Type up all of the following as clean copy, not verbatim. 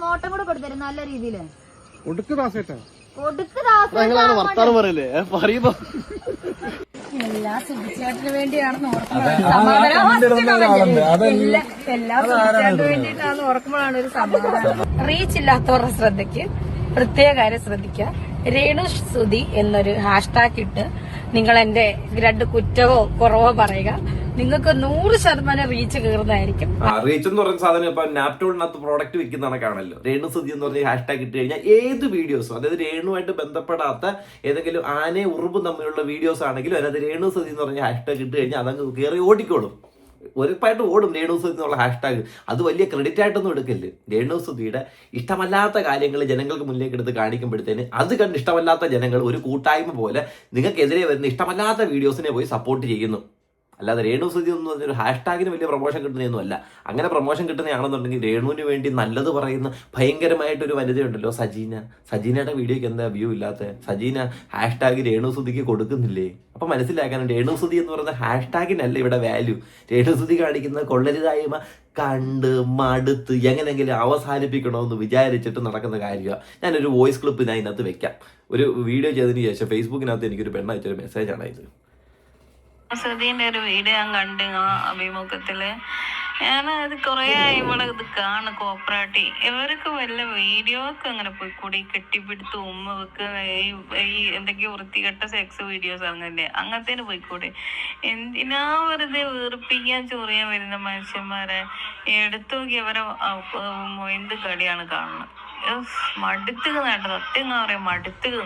നോട്ടം കൂടെ കൊടുത്തരും നല്ല രീതിയില്. എല്ലാ സുബിച്ചേട്ടന് വേണ്ടിയാണെന്ന് വേണ്ടിയിട്ടാണെന്ന് ഓർക്കുമ്പോഴാണ് ഒരു സമാധാനം. റീച്ച് ഇല്ലാത്തവരുടെ ശ്രദ്ധയ്ക്ക് പ്രത്യേക കാര്യം ശ്രദ്ധിക്കുക. രേണു സുധി എന്നൊരു ഹാഷ്ടാഗ് ഇട്ട് നിങ്ങൾ എന്റെ രണ്ട് കുറ്റവോ കുറവോ പറയുക. നിങ്ങൾക്ക് 100% റീച്ച് കയറുന്നതായിരിക്കും. റീച്ച് എന്ന് പറയുന്ന സാധനം ഇപ്പൊ നാപ്റ്റോളിനകത്ത് പ്രോഡക്റ്റ് വിൽക്കുന്ന കണക്കാണല്ലോ. രേണു സുധി എന്ന് പറഞ്ഞ ഹാഷ്ടാഗ് ഇട്ട് കഴിഞ്ഞാൽ ഏത് വീഡിയോസും, അതായത് രേണുമായിട്ട് ബന്ധപ്പെടാത്ത ഏതെങ്കിലും ആനയെ ഉറുമ്പും തമ്മിലുള്ള വീഡിയോസ് ആണെങ്കിലും അതിനകത്ത് രേണു സുധി എന്ന് പറഞ്ഞ ഹാഷ്ടാഗ് ഇട്ട് കഴിഞ്ഞാൽ അതങ്ങ് കയറി ഓടിക്കോളും. ഉറപ്പായിട്ട് ഓടും രേണു സുധി എന്നുള്ള ഹാഷ്ടാഗ്. അത് വലിയ ക്രെഡിറ്റ് ആയിട്ടൊന്നും എടുക്കല്ലേ. രേണു സുധിയുടെ ഇഷ്ടമല്ലാത്ത കാര്യങ്ങൾ ജനങ്ങൾക്ക് മുന്നിലേക്ക് എടുത്ത് കാണിക്കുമ്പോഴത്തേന് അത് കണ്ട് ഇഷ്ടമല്ലാത്ത ജനങ്ങൾ ഒരു കൂട്ടായ്മ പോലെ നിങ്ങൾക്കെതിരെ വരുന്ന ഇഷ്ടമല്ലാത്ത വീഡിയോസിനെ പോയി സപ്പോർട്ട് ചെയ്യുന്നു. അല്ലാതെ രേണു സുധി എന്ന് പറഞ്ഞൊരു ഹാഷ്ടാഗിന് വലിയ പ്രൊമോഷൻ കിട്ടുന്നതൊന്നും അല്ല. അങ്ങനെ പ്രൊമോഷൻ കിട്ടുന്നതാണെന്നുണ്ടെങ്കിൽ രേണുവിന് വേണ്ടി നല്ലത് പറയുന്ന ഭയങ്കരമായിട്ടൊരു വനിതയുണ്ടല്ലോ, സജീനയുടെ വീഡിയോയ്ക്ക് എന്താ വ്യൂ ഇല്ലാത്ത? സജീന ഹാഷ്ടാഗ് രേണു സുധിക്ക് കൊടുക്കുന്നില്ലേ? അപ്പൊ മനസ്സിലാക്കാൻ രേണു സുധി എന്ന് പറയുന്ന ഹാഷ്ടാഗിനല്ല ഇവിടെ വാല്യൂ. രേണു സുധി കാണിക്കുന്ന കൊള്ളരുതായ്മ കണ്ട് മടുത്ത് എങ്ങനെയെങ്കിലും അവസാനിപ്പിക്കണമെന്ന് വിചാരിച്ചിട്ട് നടക്കുന്ന കാര്യമാണ്. ഞാനൊരു വോയിസ് ക്ലിപ്പ് ഞാൻ ഇതിനകത്ത് വെക്കാം. ഒരു വീഡിയോ ചെയ്തതിന് ശേഷം ഫേസ്ബുക്കിനകത്ത് എനിക്കൊരു പെണ്ണയച്ചൊരു മെസ്സേജാണ് ഇത്. സുധീന്റെ ഒരു വീഡിയോ ഞാൻ കണ്ടു അഭിമുഖത്തില്. ഞാനത് കൊറേ ഇവിടെ ഇത് കാണും കോപ്പറേറ്റി. ഇവർക്ക് വല്ല വീഡിയോക്ക് അങ്ങനെ പോയി കൂടി കെട്ടിപ്പിടുത്ത് ഉമ്മ വെക്കുക, ഈ എന്തൊക്കെയോ വൃത്തികെട്ട സെക്സ് വീഡിയോസ് അങ്ങനെ അങ്ങനത്തേന് പോയിക്കൂടി. എന്തിനാ വെറുതെ വീർപ്പിക്കാൻ ചൊറിയാൻ വരുന്ന മനുഷ്യന്മാരെ എടുത്തു നോക്കി അവരെ എന്ത് കളിയാണ് കാണുന്നത്. മടുത്തുക സത്യം പറയാം, മടുത്തുക.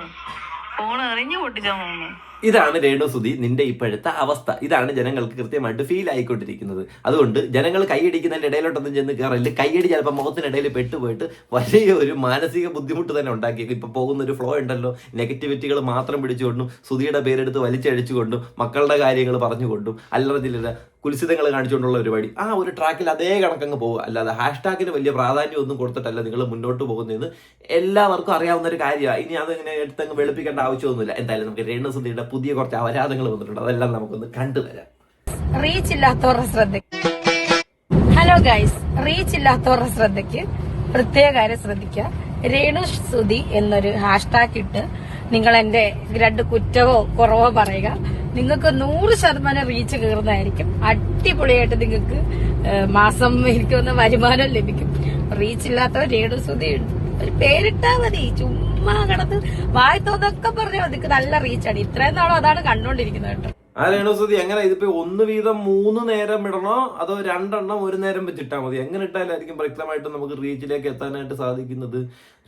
ഫോൺ എറിഞ്ഞു പൊട്ടിച്ചാ തോന്നുന്നു. ഇതാണ് രേണു സുധി നിന്റെ ഇപ്പോഴത്തെ അവസ്ഥ. ഇതാണ് ജനങ്ങൾക്ക് കൃത്യമായിട്ട് ഫീൽ ആയിക്കൊണ്ടിരിക്കുന്നത്. അതുകൊണ്ട് ജനങ്ങൾ കൈയടിക്കുന്നതിന്റെ ഇടയിലോട്ടൊന്നും ചെന്ന് കയറില്ല. കൈയടി ചിലപ്പോൾ മുഖത്തിനിടയിൽ പെട്ടുപോയിട്ട് വലിയ ഒരു മാനസിക ബുദ്ധിമുട്ട് തന്നെ ഉണ്ടാക്കിയേക്കും. ഇപ്പൊ പോകുന്ന ഒരു ഫ്ലോ ഉണ്ടല്ലോ, നെഗറ്റിവിറ്റികൾ മാത്രം പിടിച്ചുകൊണ്ടും സുധിയുടെ പേരെടുത്ത് വലിച്ചഴിച്ചുകൊണ്ടും മക്കളുടെ കാര്യങ്ങൾ പറഞ്ഞുകൊണ്ടും അല്ലറ ചില്ലറ കുൽസിതങ്ങൾ കാണിച്ചുകൊണ്ടുള്ള പരിപാടി, ആ ഒരു ട്രാക്കിൽ അതേ കണക്കങ്ങ് പോകുക. അല്ലാതെ ഹാഷ്ടാഗിന് വലിയ പ്രാധാന്യം ഒന്നും കൊടുത്തിട്ടല്ല നിങ്ങൾ മുന്നോട്ട് പോകുന്നതെന്ന് എല്ലാവർക്കും അറിയാവുന്ന ഒരു കാര്യമാണ്. ഇനി അതിങ്ങനെ എടുത്തങ്ങ് വെളുപ്പിക്കേണ്ട ആവശ്യമൊന്നുമില്ല. എന്തായാലും നമുക്ക് രേണു സുധിയുടെ പുതിയ കുറച്ച് അപരാധങ്ങൾ വന്നിട്ടുണ്ട്, അതെല്ലാം നമുക്കൊന്ന് കണ്ടുവരാം. റീച്ച് ഇല്ലാത്തവരുടെ ശ്രദ്ധയ്ക്ക് ഹലോ ഗൈസ്, റീച്ച് ഇല്ലാത്തവരുടെ ശ്രദ്ധയ്ക്ക് പ്രത്യേക കാര്യം ശ്രദ്ധിക്കുക. രേണു സുധി എന്നൊരു ഹാഷ്ടാഗ് ഇട്ട് നിങ്ങൾ എന്റെ രണ്ട് കുറ്റവോ കുറവോ പറയുക. നിങ്ങൾക്ക് 100% റീച്ച് കയറുന്നതായിരിക്കും. അടിപൊളിയായിട്ട് നിങ്ങൾക്ക് മാസം എനിക്ക് വന്ന വരുമാനം ലഭിക്കും. റീച്ച് ഇല്ലാത്തവർ രേണു സുധി ഒരു പേരിട്ടാ മതി. ചുമ്മാ കിടന്ന് വായത്തോന്നൊക്കെ പറഞ്ഞാൽ മതി. നല്ല റീച്ചാണ്. ഇത്രയും നാളും അതാണ് കണ്ടോണ്ടിരിക്കുന്നത് കേട്ടോ. ആ രേണു സുധി എങ്ങനെ ഇതിപ്പോ 1 വീതം 3 നേരം ഇടണോ അതോ 2 എണ്ണം 1 നേരം വെച്ചിട്ടാ മതി? എങ്ങനെ ഇട്ടാലായിരിക്കും വ്യക്തമായിട്ട് നമുക്ക് റീച്ചിലേക്ക് എത്താനായിട്ട് സാധിക്കുന്നത്?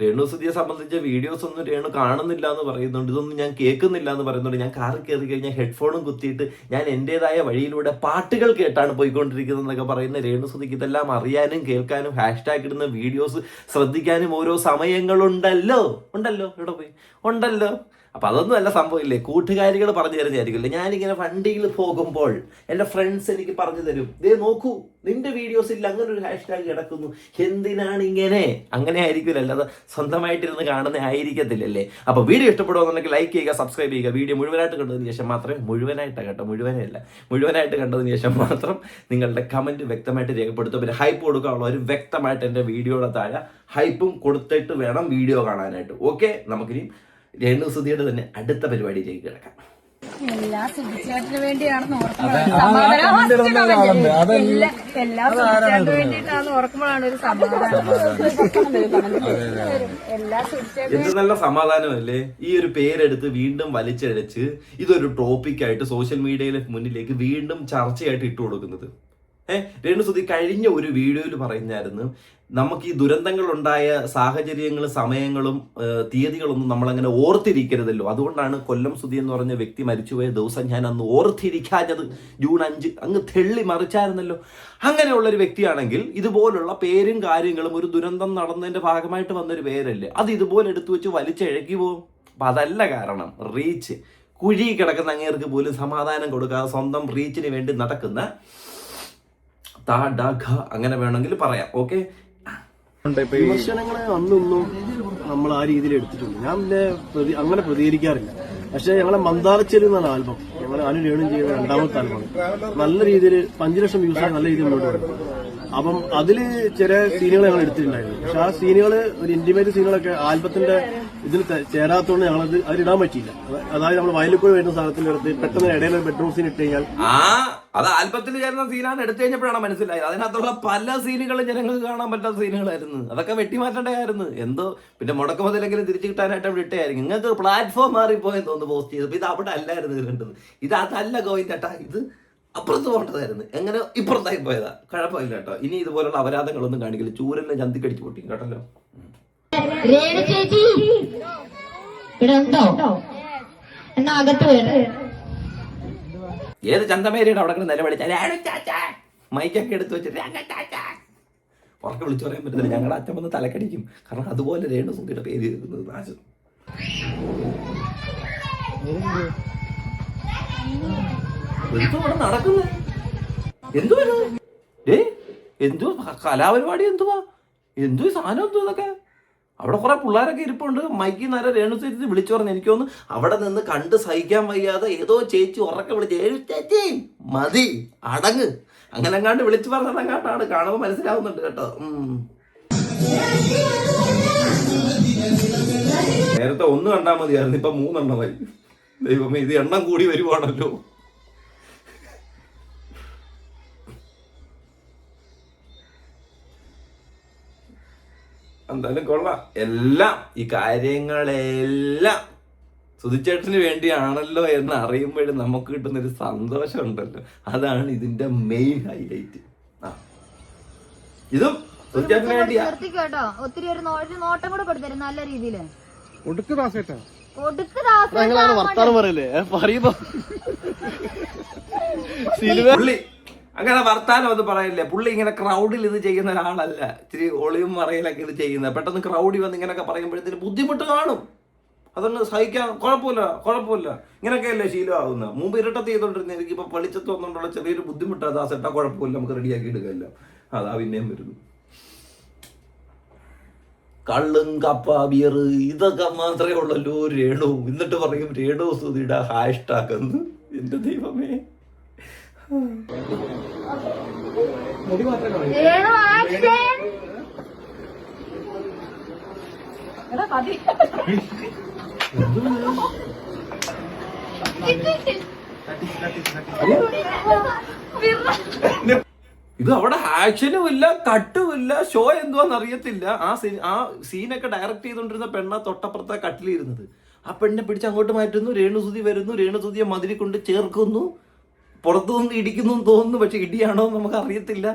രേണു സുധിയെ സംബന്ധിച്ച വീഡിയോസ് ഒന്നും രേണു കാണുന്നില്ല എന്ന് പറയുന്നുണ്ട്, ഇതൊന്നും ഞാൻ കേൾക്കുന്നില്ല എന്ന് പറയുന്നുണ്ട്. ഞാൻ കാറിൽ കയറി കഴിഞ്ഞാൽ ഹെഡ്ഫോണും കുത്തിയിട്ട് ഞാൻ എന്റേതായ വഴിയിലൂടെ പാട്ടുകൾ കേട്ടാണ് പോയിക്കൊണ്ടിരിക്കുന്നത് എന്നൊക്കെ പറയുന്ന രേണു സുധിക്ക് ഇതെല്ലാം അറിയാനും കേൾക്കാനും ഹാഷ്ടാഗ് ഇടുന്ന വീഡിയോസ് ശ്രദ്ധിക്കാനും ഓരോ സമയങ്ങളുണ്ടല്ലോ. ഇവിടെ പോയി ഉണ്ടല്ലോ. അപ്പൊ അതൊന്നും അല്ല സംഭവമില്ലേ. കൂട്ടുകാരികൾ പറഞ്ഞു തരുന്നതായിരിക്കില്ലേ. ഞാനിങ്ങനെ വണ്ടിയിൽ പോകുമ്പോൾ എൻ്റെ ഫ്രണ്ട്സ് എനിക്ക് പറഞ്ഞു തരും, ദേ നോക്കൂ നിന്റെ വീഡിയോസിൽ അങ്ങനെ ഒരു ഹാഷ്ടാഗ് കിടക്കുന്നു, എന്തിനാണ് ഇങ്ങനെ? അങ്ങനെ ആയിരിക്കില്ല, അല്ലാതെ സ്വന്തമായിട്ടിരുന്ന് കാണുന്ന ആയിരിക്കത്തില്ലല്ലേ. അപ്പൊ വീഡിയോ ഇഷ്ടപ്പെടുകയെന്നുണ്ടെങ്കിൽ ലൈക്ക് ചെയ്യുക, സബ്സ്ക്രൈബ് ചെയ്യുക. വീഡിയോ മുഴുവനായിട്ട് കണ്ടതിന് ശേഷം മാത്രമേ മുഴുവനായിട്ട് കണ്ടതിന് ശേഷം മാത്രം നിങ്ങളുടെ കമന്റ് വ്യക്തമായിട്ട് രേഖപ്പെടുത്തുക. പിന്നെ ഹൈപ്പ് കൊടുക്കാനുള്ളവർ വ്യക്തമായിട്ട് എൻ്റെ വീഡിയോയുടെ താഴെ ഹൈപ്പും കൊടുത്തിട്ട് വേണം വീഡിയോ കാണാനായിട്ട്. ഓക്കെ, നമുക്കിനി രേണു സുധിയുടെ തന്നെ അടുത്ത പരിപാടിയിലേക്ക് കിടക്കാം. എല്ലാ സുബിച്ചേട്ടന് വേണ്ടിയാണെന്ന് ഓർക്കുമ്പോഴാണ് ഒരു സമാധാനം. എന്ത് നല്ല സമാധാനമല്ലേ. ഈ ഒരു പേരെടുത്ത് വീണ്ടും വലിച്ചഴച്ച് ഇതൊരു ടോപ്പിക്കായിട്ട് സോഷ്യൽ മീഡിയയിലെ മുന്നിലേക്ക് വീണ്ടും ചർച്ചയായിട്ട് ഇട്ടു കൊടുക്കുന്നത്. രേണു സുധി കഴിഞ്ഞ ഒരു വീഡിയോയിൽ പറയുന്നായിരുന്നു, നമുക്ക് ഈ ദുരന്തങ്ങൾ ഉണ്ടായ സാഹചര്യങ്ങളും സമയങ്ങളും തീയതികളൊന്നും നമ്മളങ്ങനെ ഓർത്തിരിക്കരുതല്ലോ. അതുകൊണ്ടാണ് കൊല്ലം സുധി എന്ന് പറഞ്ഞ വ്യക്തി മരിച്ചുപോയ ദിവസം ഞാൻ അന്ന് ഓർത്തിരിക്കാഞ്ഞത്. ജൂൺ 5 അങ്ങ് തെള്ളി മറിച്ചായിരുന്നല്ലോ. അങ്ങനെയുള്ളൊരു വ്യക്തിയാണെങ്കിൽ ഇതുപോലുള്ള പേരും കാര്യങ്ങളും ഒരു ദുരന്തം നടന്നതിന്റെ ഭാഗമായിട്ട് വന്നൊരു പേരല്ലേ, അത് ഇതുപോലെ എടുത്തു വെച്ച് വലിച്ചിഴക്കി പോവും. അപ്പൊ അതല്ല കാരണം. റീച്ച് കുഴി കിടക്കുന്ന അങ്ങേർക്ക് പോലും സമാധാനം കൊടുക്കാതെ സ്വന്തം റീച്ചിന് വേണ്ടി നടക്കുന്ന അങ്ങനെ വേണമെങ്കിൽ പറയാം. ഓക്കെ, വിമർശനങ്ങളെ അന്നൊന്നും നമ്മൾ ആ രീതിയിൽ എടുത്തിട്ടുണ്ട്. ഞാൻ പിന്നെ അങ്ങനെ പ്രതികരിക്കാറില്ല. പക്ഷെ ഞങ്ങളെ മന്ദാരച്ചേരി എന്നാണ് ആൽബം, ഞങ്ങൾ അനു രേണു ചെയ്ത 2ാമത്തെ ആൽബം. നല്ല രീതിയിൽ 5 ലക്ഷം വ്യൂസ് നല്ല രീതിയിൽ മുന്നോട്ട് വരും. അപ്പം അതില് ചില സീനുകൾ ഞങ്ങൾ എടുത്തിട്ടുണ്ടായിരുന്നു. പക്ഷെ ആ സീനുകള് ഒരു ഇന്റിമേറ്റ് സീനുകളൊക്കെ ആൽബത്തിന്റെ ഇതിൽ ചേരാത്തതുകൊണ്ട് ഞങ്ങളത് അതിലിടാൻ പറ്റിയില്ല. അതായത് നമ്മൾ വയലിൽ വരുന്ന സാധനത്തിന്റെ അടുത്ത് പെട്ടെന്ന് ഇടയിൽ ഒരു ബെഡ്റൂം സീൻ ഇട്ട് കഴിഞ്ഞാൽ അത് ആൽബത്തിൽ ചേരുന്ന സീനാണ് എടുത്തു കഴിഞ്ഞപ്പോഴാണ് മനസ്സിലായത്. അതിനകത്തുള്ള പല സീനുകളും ജനങ്ങൾക്ക് കാണാൻ പറ്റാത്ത സീനുകളായിരുന്നു. അതൊക്കെ വെട്ടിമാറ്റേണ്ടതായിരുന്നു. എന്തോ പിന്നെ മുടക്ക് മുതലെങ്കിലും തിരിച്ചു കിട്ടാനായിട്ട് അവിടെ ഇട്ടായിരിക്കും. നിങ്ങൾക്ക് പ്ലാറ്റ്ഫോം മാറിപ്പോയെന്ന് തോന്നുന്നു പോസ്റ്റ് ചെയ്തപ്പോൾ. ഇത് അവിടെ അല്ലായിരുന്നു ഇടേണ്ടത്. ഇത് അതല്ല ഗോവിന്ദേട്ടാ, ഇത് അപ്പുറത്ത് പോകേണ്ടതായിരുന്നു. എങ്ങനെ ഇപ്പുറത്തായി പോയതാ. കുഴപ്പമില്ല കേട്ടോ. ഇനി ഇതുപോലുള്ള അപരാധങ്ങളൊന്നും കാണിക്കില്ല. ചൂരെല്ലാം ചന്തിക്കടിച്ച് പൊട്ടിക്കും കേട്ടല്ലോ. ഏത് ചന്തമേരിയുടെ അവിടെ നിലവിളിച്ച മൈക്കൊക്കെ എടുത്ത് വെച്ചിട്ട് ഉറക്കെ വിളിച്ചു പറയാൻ പറ്റുന്നില്ല. ഞങ്ങളുടെ അച്ഛൻ വന്ന് തലക്കടിക്കും. കാരണം അതുപോലെ രേണുസുധിയുടെ പേര് കേൾക്കുന്നത് നാശം. എന്തോ അവിടെ നടക്കുന്നത്? എന്തുവാ എന്തോ കലാപരിപാടി? എന്തുവാ സാധനം? എന്തോ ഇതൊക്കെ? അവിടെ കുറെ പിള്ളേരൊക്കെ ഇരിപ്പുണ്ട്. മൈക്കിൽ നേരെ രേണുസുധി വിളിച്ചു പറഞ്ഞു. എനിക്ക് തോന്നുന്നു അവിടെ നിന്ന് കണ്ട് സഹിക്കാൻ വയ്യാതെ ഏതോ ചേച്ചി ഉറക്കെ വിളിച്ച് ചേച്ചി മതി അടങ്ങ് അങ്ങനെ എങ്ങാണ്ട് വിളിച്ചു പറഞ്ഞതെങ്ങാണ്ടാണ്. കാണുമ്പോൾ മനസ്സിലാവുന്നുണ്ട് കേട്ടോ. നേരത്തെ 1 കണ്ടാൽ മതിയായിരുന്നു, ഇപ്പൊ 3 എണ്ണമായി. ദൈവമേ, ഇത് എണ്ണം കൂടി വരുവാണല്ലോ. എന്തായാലും കൊള്ളാം. എല്ലാം ഈ കാര്യങ്ങളെല്ലാം സുധിച്ചേട്ടന് വേണ്ടിയാണല്ലോ എന്ന് അറിയുമ്പോഴും നമുക്ക് കിട്ടുന്നൊരു സന്തോഷം ഉണ്ടല്ലോ. അതാണ് ഇതിന്റെ മെയിൻ ഹൈലൈറ്റ്. ഇതും സുധിച്ചേട്ടന് വേണ്ടിയാ. ഒത്തിരി ഒരു നോട്ടം കൂടെ കൊടുത്തരും നല്ല രീതിയില്. വർത്താനം പറയല്ലേ പറയുമ്പോ പുള്ളി അങ്ങനെ വർത്താനം അത് പറയില്ലേ. പുള്ളി ഇങ്ങനെ ക്രൗഡിൽ ഇത് ചെയ്യുന്ന ഒരാളല്ല. ഇച്ചിരി ഒളിയും മറയിലൊക്കെ ഇത് ചെയ്യുന്നത്. പെട്ടെന്ന് ക്രൗഡിൽ വന്ന് ഇങ്ങനെയൊക്കെ പറയുമ്പോഴത്തേന് ബുദ്ധിമുട്ട് കാണും. അതൊന്ന് സഹിക്കാൻ കുഴപ്പമില്ല. ഇങ്ങനെയൊക്കെയല്ലേ ശീലമാകുന്നത്. മുമ്പ് ഇരട്ടത്ത് ചെയ്തോണ്ടിരുന്ന എനിക്കിപ്പോ വെളിച്ചത്ത് വന്നുകൊണ്ടുള്ള ചെറിയൊരു ബുദ്ധിമുട്ട്. അത് ആ സെട്ടാ കുഴപ്പമില്ല, നമുക്ക് റെഡിയാക്കി എടുക്കല്ലോ. അതാ പിന്നെയും വരുന്നു. കള്ളും കപ്പ ബിയർ ഇതൊക്കെ മാത്രമേ ഉള്ളല്ലോ രേണു. എന്നിട്ട് പറയും രേണുസുധിയുടെ #. എന്റെ ദൈവമേ, ഇത് അവിടെ ആക്ഷനും ഇല്ല, കട്ടുമില്ല, ഷോ എന്തുവാന്ന് അറിയത്തില്ല. ആ സീനൊക്കെ ഡയറക്റ്റ് ചെയ്തോണ്ടിരുന്ന പെണ്ണ തൊട്ടപ്പുറത്തെ കട്ടിലിരുന്നത്. ആ പെണ്ണെ പിടിച്ച് അങ്ങോട്ട് മാറ്റുന്നു. രേണുസുധി വരുന്നു, രേണുസുധിയെ മതിരി കൊണ്ട് ചേർക്കുന്നു, പുറത്തു നിന്ന് ഇടിക്കുന്നു തോന്നുന്നു. പക്ഷെ ഇടിയാണോ നമുക്ക് അറിയത്തില്ല.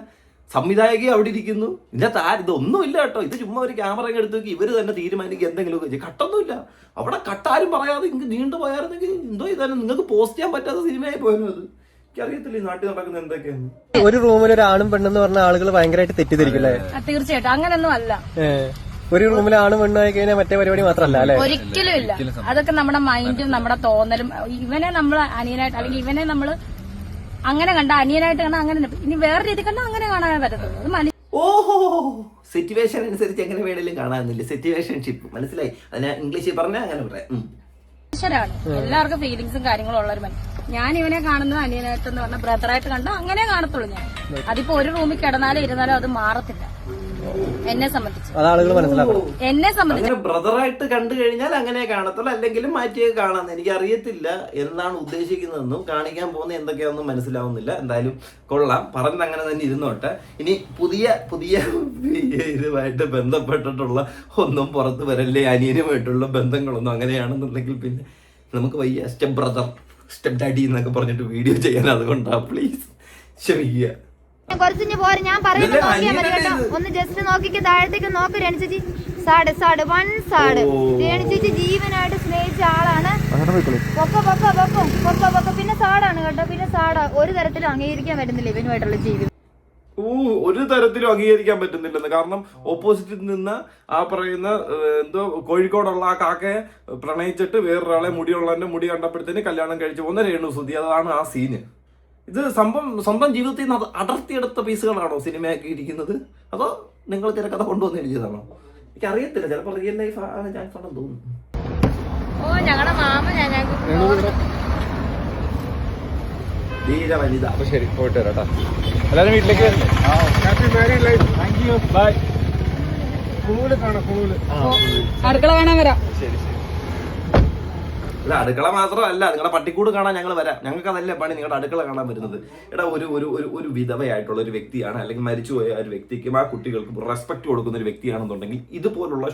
സംവിധായകി അവിടെ ഇരിക്കുന്നു. ഇതിനകത്ത് ഇതൊന്നുമില്ല കേട്ടോ. ഇത് ചുമ്മാ ഒരു ക്യാമറ എടുത്ത് നോക്കി ഇവര് തന്നെ തീരുമാനിക്കുക എന്തെങ്കിലുമൊക്കെ ചെയ്യും. കട്ടൊന്നുമില്ല അവിടെ. കട്ടാരും പറയാതെ ഇങ്ങ് നീണ്ടു പോയായിരുന്നെങ്കിൽ എന്തോ ഇതാണ്. നിങ്ങൾക്ക് പോസ്റ്റ് ചെയ്യാൻ പറ്റാത്ത സിനിമയായി പോയത്. അത് എനിക്കറിയത്തില്ല ഈ നാട്ടിൽ നടക്കുന്നത് എന്തൊക്കെയാണ്. ഒരു റൂമിൽ ഒരു ആണും പെണ്ണെന്ന് പറഞ്ഞ ആളുകൾ ഭയങ്കരമായിട്ട് തെറ്റിദ്ധരിക്കില്ലേ? തീർച്ചയായിട്ടും അങ്ങനൊന്നും അല്ല. ഒരു റൂമിൽ ആണും പെണ്ണും ആയി കഴിഞ്ഞാൽ മറ്റേ പരിപാടി മാത്രമല്ല അല്ലെ? ഒരിക്കലും ഇല്ല. അതൊക്കെ നമ്മുടെ മൈൻഡും നമ്മുടെ തോന്നലും. ഇവനെ നമ്മൾ അനിയനായിട്ട് അല്ലെങ്കിൽ ഇവനെ നമ്മൾ അങ്ങനെ കണ്ട അനിയനായിട്ട് കണ്ടാൽ അങ്ങനെ, ഇനി വേറെ രീതി കണ്ടാൽ അങ്ങനെ കാണാൻ പറ്റത്തുള്ളൂ. ഓഹോ, സിറ്റുവേഷൻ അനുസരിച്ച് എങ്ങനെ വേണേലും കാണാനില്ല. സിറ്റുവേഷൻഷിപ്പ് മനസ്സിലായി. അതിനെ ഇംഗ്ലീഷിൽ പറഞ്ഞാൽ അങ്ങനെ പറയാം. മനുഷ്യരാണ്, എല്ലാവർക്കും ഫീലിങ്സും കാര്യങ്ങളും ഉള്ളൊരു മനുഷ്യൻ. ഞാൻ ഇവനെ കാണുന്നത് അനിയനായിട്ടെന്ന് പറഞ്ഞ ബ്രദറായിട്ട് കണ്ടാൽ അങ്ങനെ കാണത്തുള്ളൂ ഞാൻ. അതിപ്പോ ഒരു റൂമിൽ കിടന്നാലും ഇരുന്നാലും അത് മാറത്തില്ല എന്നെ സംബന്ധിച്ച്. എന്നെ സംബന്ധിച്ച് ബ്രദറായിട്ട് കണ്ടു കഴിഞ്ഞാൽ അങ്ങനെ കാണത്തുള്ളൂ, അല്ലെങ്കിലും മാറ്റിയൊക്കെ കാണാന്ന്. എനിക്ക് അറിയത്തില്ല എന്താണ് ഉദ്ദേശിക്കുന്നതെന്നും കാണിക്കാൻ പോകുന്ന എന്തൊക്കെയാണെന്നും മനസ്സിലാവുന്നില്ല. എന്തായാലും കൊള്ളാം, പറഞ്ഞത് അങ്ങനെ തന്നെ ഇരുന്നോട്ടെ. ഇനി പുതിയ ഇതുമായിട്ട് ബന്ധപ്പെട്ടിട്ടുള്ള ഒന്നും പുറത്ത് വരല്ലേ. അനിയനുമായിട്ടുള്ള ബന്ധങ്ങളൊന്നും അങ്ങനെയാണെന്നുണ്ടെങ്കിൽ പിന്നെ നമുക്ക് വയ്യ. സ്റ്റെപ്പ് ബ്രദർ, സ്റ്റെപ്പ് ഡാഡി എന്നൊക്കെ പറഞ്ഞിട്ട് വീഡിയോ ചെയ്യാൻ. അതുകൊണ്ടാ പ്ലീസ് ക്ഷമിക്കുക. കുറച്ചു പോരെ, ഞാൻ പറയുന്നത് നോക്കിയാ മതി കേട്ടോ. ഒന്ന് ജസ്റ്റ് നോക്കിക്ക്, താഴത്തേക്ക് നോക്ക്. രേണുചേച്ചി രേണുചേച്ചി ജീവനായിട്ട് സ്നേഹിച്ച ആളാണ്. പൊക്ക പിന്നെ സാടാണ് കേട്ടോ. പിന്നെ സാട ഒരു തരത്തിലും അംഗീകരിക്കാൻ പറ്റുന്നില്ല ഇവനുമായിട്ടുള്ള ജീവിതം. ഒരു തരത്തിലും അംഗീകരിക്കാൻ പറ്റുന്നില്ലെന്ന്. കാരണം ഓപ്പോസിറ്റിൽ നിന്ന് ആ പറയുന്ന എന്തോ കോഴിക്കോടുള്ള ആ കാക്കയെ പ്രണയിച്ചിട്ട് വേറൊരാളെ മുടിയുള്ളവന്റെ മുടി കണ്ടപ്പോഴത്തേന് കല്യാണം കഴിച്ചു പോകുന്ന രേണുസുധി. അതാണ് ആ സീന്. ഇത് സംഭവം സ്വന്തം ജീവിതത്തിൽ നിന്ന് അടർത്തിയെടുത്ത പീസുകളാണോ സിനിമയാക്കി ഇരിക്കുന്നത്, അതോ നിങ്ങൾ തിരക്കഥ കൊണ്ടുവന്ന് എഴുതിയതാണോ? എനിക്കറിയത്തില്ല. ചിലപ്പോൾ റിയൽ ലൈഫ് ആണ് ചാൻസ് ഉണ്ടെന്ന് തോന്നുന്നു. ഞങ്ങളുടെ മാമ ധീര വനിത. അപ്പൊ ശരി, പോയിട്ട് വരാം കേട്ടോ. എല്ലാവരും വീട്ടിലേക്ക് വരില്ലേ? ബൈ. അടുക്കള കാണാൻ വരാം. ശരി ശരി. ഇത് അടുക്കള മാത്രമല്ല, നിങ്ങളുടെ പട്ടിക്കൂട് കാണാൻ ഞങ്ങൾ വരാം. ഞങ്ങൾക്ക് അതല്ലേ പണി, നിങ്ങളുടെ അടുക്കള കാണാൻ വരുന്നത്. എടാ ഒരു വിധവയായിട്ടുള്ള ഒരു വ്യക്തിയാണ്, അല്ലെങ്കിൽ മരിച്ചുപോയ ഒരു വ്യക്തിക്കും ആ കുട്ടികൾക്കും റെസ്പെക്ട് കൊടുക്കുന്ന ഒരു വ്യക്തിയാണെന്നുണ്ടെങ്കിൽ ഇതുപോലുള്ള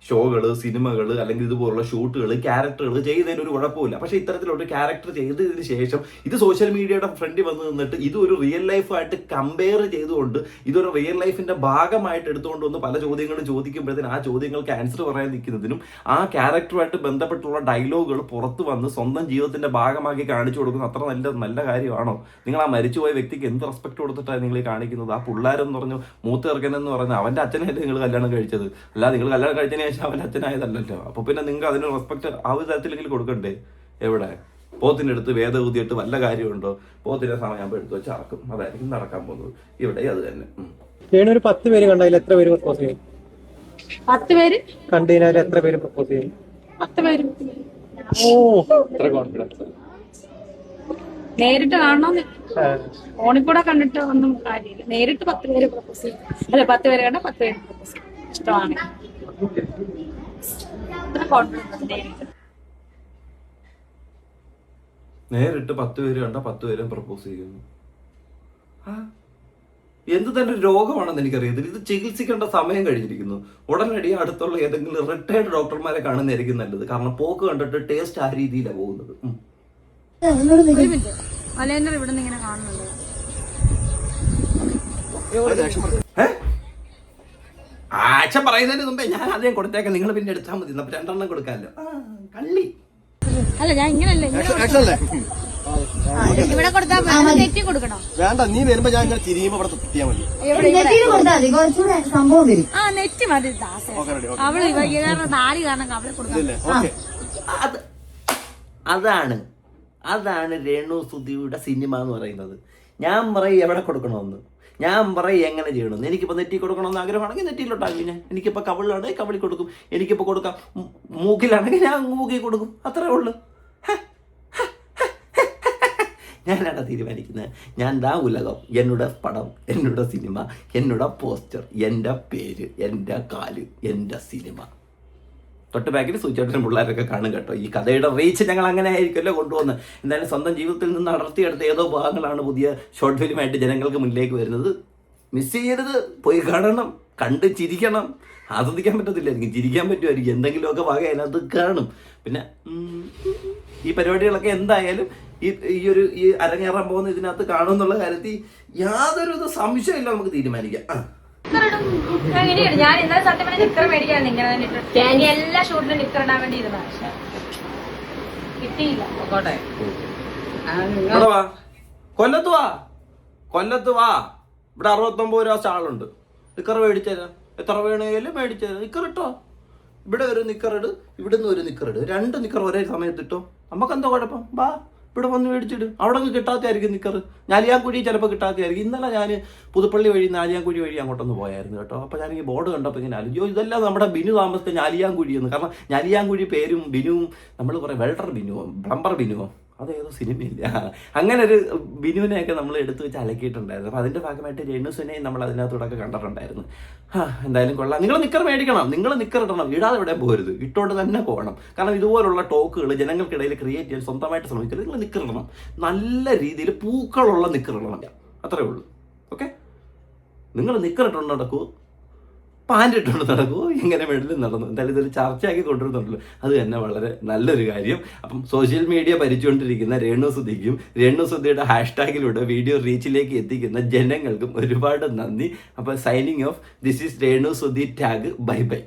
ഷോകള്, സിനിമകള്, അല്ലെങ്കിൽ ഇതുപോലുള്ള ഷൂട്ടുകൾ, ക്യാരക്ടറുകൾ ചെയ്തതിന് ഒരു കുഴപ്പമില്ല. പക്ഷെ ഇത്തരത്തിലൊരു ക്യാരക്ടർ ചെയ്തതിന് ശേഷം ഇത് സോഷ്യൽ മീഡിയയുടെ ഫ്രണ്ടിൽ വന്ന് നിന്നിട്ട് ഇതൊരു റിയൽ ലൈഫായിട്ട് കമ്പയർ ചെയ്തുകൊണ്ട് ഇതൊരു റിയൽ ലൈഫിന്റെ ഭാഗമായിട്ട് എടുത്തുകൊണ്ട് വന്ന് പല ചോദ്യങ്ങളും ചോദിക്കുമ്പോഴത്തേന് ആ ചോദ്യങ്ങൾക്ക് ആൻസർ പറയാൻ നിൽക്കുന്നതിനും ആ ക്യാരക്ടറുമായിട്ട് ബന്ധപ്പെട്ടുള്ള ഡയലോഗുകൾ പുറത്ത് വന്ന് സ്വന്തം ജീവിതത്തിന്റെ ഭാഗമാക്കി കാണിച്ചു കൊടുക്കുന്നത് അത്ര നല്ല കാര്യമാണോ? നിങ്ങൾ ആ മരിച്ചുപോയ വ്യക്തിക്ക് എന്ത് റെസ്പെക്ട് കൊടുത്തിട്ടാണ് നിങ്ങൾ കാണിക്കുന്നത്? ആ പിള്ളേരെന്ന് പറഞ്ഞു മൂത്ത് ചെറുക്കനെന്ന് പറയുന്നത് അവന്റെ അച്ഛനായിട്ട് നിങ്ങൾ കല്യാണം കഴിച്ചത്, അല്ല നിങ്ങൾ കല്യാണം കഴിച്ചതിന് ശേഷം അവന്റെ അച്ഛനായതല്ലല്ലോ. അപ്പൊ പിന്നെ നിങ്ങൾക്ക് അതിന് റെസ്പെക്ട് ആ ഒരു തരത്തിലെങ്കിലും കൊടുക്കണ്ടേ? എവിടെ പോത്തിന്റെ അടുത്ത് വേദ ഊതിയിട്ട് വല്ല കാര്യമുണ്ടോ? പോത്തിന്റെ സമയമാകുമ്പോൾ എടുത്ത് വെച്ച് അറക്കും, അതായിരിക്കും നടക്കാൻ പോകുന്നത്. ഇവിടെ അത് തന്നെ. ഒരു 10 പേര് കണ്ടതിൽ എത്ര പേര് പ്രപ്പോസ് ചെയ്യും? 10 പേര് കണ്ടതിനാൽ എത്ര പേര് പ്രപ്പോസ് ചെയ്യും? 10 പേര്. ഓ, എത്ര കോൺഫിഡൻസ്. നേരിട്ട് കാണണമെന്ന് ഫോണിൽ കൂടെ കണ്ടിട്ട് ഒന്നും കാര്യമില്ല. നേരിട്ട് 10 പേര് പ്രപ്പോസ് ചെയ്യും. അല്ല, 10 പേര് കണ്ട 10 പേര് പ്രപ്പോസ് ചെയ്യും. ഇഷ്ടമാണ്. നേരിട്ട് 10 പേര് കണ്ട 10 പേരും പ്രപ്പോസ് ചെയ്യുന്നു. എന്ത് തന്നെ രോഗമാണെന്ന് എനിക്കറിയാം. ഇത് ചികിത്സിക്കേണ്ട സമയം കഴിഞ്ഞിരിക്കുന്നു. ഉടനടി അടുത്തുള്ള ഏതെങ്കിലും റിട്ടയർഡ് ഡോക്ടർമാരെ കാണുന്നതായിരിക്കും നല്ലത്. കാരണം പോക്ക് കണ്ടിട്ട് ടേസ്റ്റ് ആ രീതിയിലാണ് പോകുന്നത്. ആഴ്ച പറയുന്നതിന് മുമ്പേ ഞാൻ ആദ്യം കൊടുത്തേക്കാം, നിങ്ങൾ പിന്നെ എടുത്താൽ മതി. 2 കൊടുക്കാമല്ലോ. കള്ളി അല്ല, ഞാൻ ഇങ്ങനല്ലേ ഇവിടെ കൊടുത്താൽ നെറ്റി കൊടുക്കണോ? വേണ്ട, നീ വരുമ്പോ ഞാൻ ഇങ്ങനെ തിരിയുമ്പോ ഇവിടെ തുപ്പിയാ മതി. ആ, നെറ്റ് മതി ദാസ. അവള് കാരണം 4 കാരണം അവളെ കൊടുക്കാം. അതാണ് രേണു സുധിയുടെ സിനിമ എന്ന് പറയുന്നത്. ഞാൻ പറയും എവിടെ കൊടുക്കണമെന്ന്, ഞാൻ പറയും എങ്ങനെ ചെയ്യണമെന്ന്. എനിക്കിപ്പോൾ നെറ്റി കൊടുക്കണമെന്ന് ആഗ്രഹമാണെങ്കിൽ നെറ്റിയിലോട്ടാക്കി ഞാൻ. എനിക്കിപ്പോൾ കവിളിലാണെങ്കിൽ കവിളി കൊടുക്കും. എനിക്കിപ്പോൾ കൊടുക്കാം മൂക്കിലാണെങ്കിൽ ഞാൻ മൂക്കി കൊടുക്കും. അത്രേ ഉള്ളൂ. ഞാനാണ് തീരുമാനിക്കുന്നത്. ഞാൻ ദാ ഉലകം, എന്നോട് പടം, എന്നോട് സിനിമ, എന്നോട് പോസ്റ്റർ, എൻ്റെ പേര്, എൻ്റെ കാല്, എൻ്റെ സിനിമ. തൊട്ട് ബാക്കിൽ സൂചിച്ചേട്ടനും പിള്ളേരൊക്കെ കാണും കേട്ടോ. ഈ കഥയുടെ റീച്ച് ഞങ്ങൾ അങ്ങനെ ആയിരിക്കുമല്ലോ കൊണ്ടുവന്ന്. എന്തായാലും സ്വന്തം ജീവിതത്തിൽ നിന്ന് അടർത്തിയെടുത്ത ഏതോ ഭാഗങ്ങളാണ് പുതിയ ഷോർട്ട് ഫിലിമായിട്ട് ജനങ്ങൾക്ക് മുന്നിലേക്ക് വരുന്നത്. മിസ് ചെയ്യരുത്, പോയി കാണണം, കണ്ട് ചിരിക്കണം. ആസ്വദിക്കാൻ പറ്റത്തില്ലായിരിക്കും, ചിരിക്കാൻ പറ്റുമായിരിക്കും. എന്തെങ്കിലുമൊക്കെ ഭാഗം അതിനകത്ത് കാണും. പിന്നെ ഈ പരിപാടികളൊക്കെ എന്തായാലും ഈ അരങ്ങേറാൻ പോകുന്ന ഇതിനകത്ത് കാണുമെന്നുള്ള കാര്യത്തിൽ യാതൊരു സംശയമില്ല, നമുക്ക് തീരുമാനിക്കാം. ഞാൻ ഇന്നലെ സത്യം പറഞ്ഞ നിക്കർ മേടിക്കാൻ ഇങ്ങനെ എല്ലാ ഷൂട്ടിനും നിക്കർ ഇടാൻ വേണ്ടി ഇരുന്ന കിട്ടിയില്ല. കൊല്ലത്ത് വാ, ഇവിടെ 69 രൂപ സ്റ്റാളുണ്ട്. നിക്കർ മേടിച്ചേരാ, എത്ര വേണേലും മേടിച്ചേരാ. നിക്കർ ഇട്ടോ, ഇവിടെ ഒരു നിക്കറിട്, ഇവിടുന്ന് ഒരു നിക്കറിട്, 2 നിക്കർ ഒരേ സമയത്ത് ഇട്ടോ. നമുക്കെന്തോ കുഴപ്പം? വാ, ഇവിടെ വന്ന് മേടിച്ചിട്ട്. അവിടെ നിന്ന് കിട്ടാത്തയായിരിക്കും നിക്കർ. ഞാലിയാൻകുഴി ചിലപ്പോൾ കിട്ടാത്തയായിരിക്കും. ഇന്നലെ ഞാൻ പുതുപ്പള്ളി വഴി ഞാലിയാൻകുഴി വഴി അങ്ങോട്ടൊന്ന് പോയായിരുന്നു കേട്ടോ. അപ്പോൾ ഞാൻ ഈ ബോർഡ് കണ്ടപ്പോൾ ഇങ്ങനെ ആലോചിച്ചു, ഇതെല്ലാം നമ്മുടെ ബിനു താമസത്തെ ഞാലിയാൻകുഴി എന്ന്. കാരണം ഞാലിയാൻകുഴി പേരും ബിനുവും നമ്മൾ പറയും വെൽഡർ ബിനുവോ പ്ലംബർ ബിനുവോ അതേതോ സിനിമയില്ല, അങ്ങനെ ഒരു ബിനുവിനെയൊക്കെ നമ്മൾ എടുത്തു വെച്ച് അലക്കിയിട്ടുണ്ടായിരുന്നു. അപ്പോൾ അതിൻ്റെ ഭാഗമായിട്ട് രേണുസിനെയും നമ്മൾ അതിനകത്തൂടെയൊക്കെ കണ്ടിട്ടുണ്ടായിരുന്നു. എന്തായാലും കൊള്ളാം. നിങ്ങൾ നിക്കർ മേടിക്കണം, നിങ്ങൾ നിക്കർ ഇടണം, ഇടാതെ ഇവിടെ പോകരുത്, ഇട്ടോണ്ട് തന്നെ പോകണം. കാരണം ഇതുപോലുള്ള ടോക്കുകൾ ജനങ്ങൾക്കിടയിൽ ക്രിയേറ്റ് ചെയ്യാൻ സ്വന്തമായിട്ട് ശ്രമിക്കരുത്. നിങ്ങൾ നിക്കർ ഇടണം, നല്ല രീതിയിൽ പൂക്കളുള്ള നിക്കർ ഇടണം. അത്രേ ഉള്ളൂ. ഓക്കെ, നിങ്ങൾ നിക്കർ ഇട്ടുകൊണ്ട് നടക്കൂ, പാൻ്റ് ഇട്ടുകൊണ്ട് നടക്കുമോ, എങ്ങനെ വേണമെങ്കിലും നടന്നു. എന്തായാലും ഇതൊരു ചർച്ചയാക്കി കൊണ്ടുവരുന്നുണ്ടല്ലോ, അത് തന്നെ വളരെ നല്ലൊരു കാര്യം. അപ്പം സോഷ്യൽ മീഡിയ ഭരിച്ചുകൊണ്ടിരിക്കുന്ന രേണു സുധിക്കും രേണു സുധിയുടെ ഹാഷ്ടാഗിലൂടെ വീഡിയോ റീച്ചിലേക്ക് എത്തിക്കുന്ന ജനങ്ങൾക്കും ഒരുപാട് നന്ദി. അപ്പോൾ signing off, this is Renu Sudhi tag. Bye bye.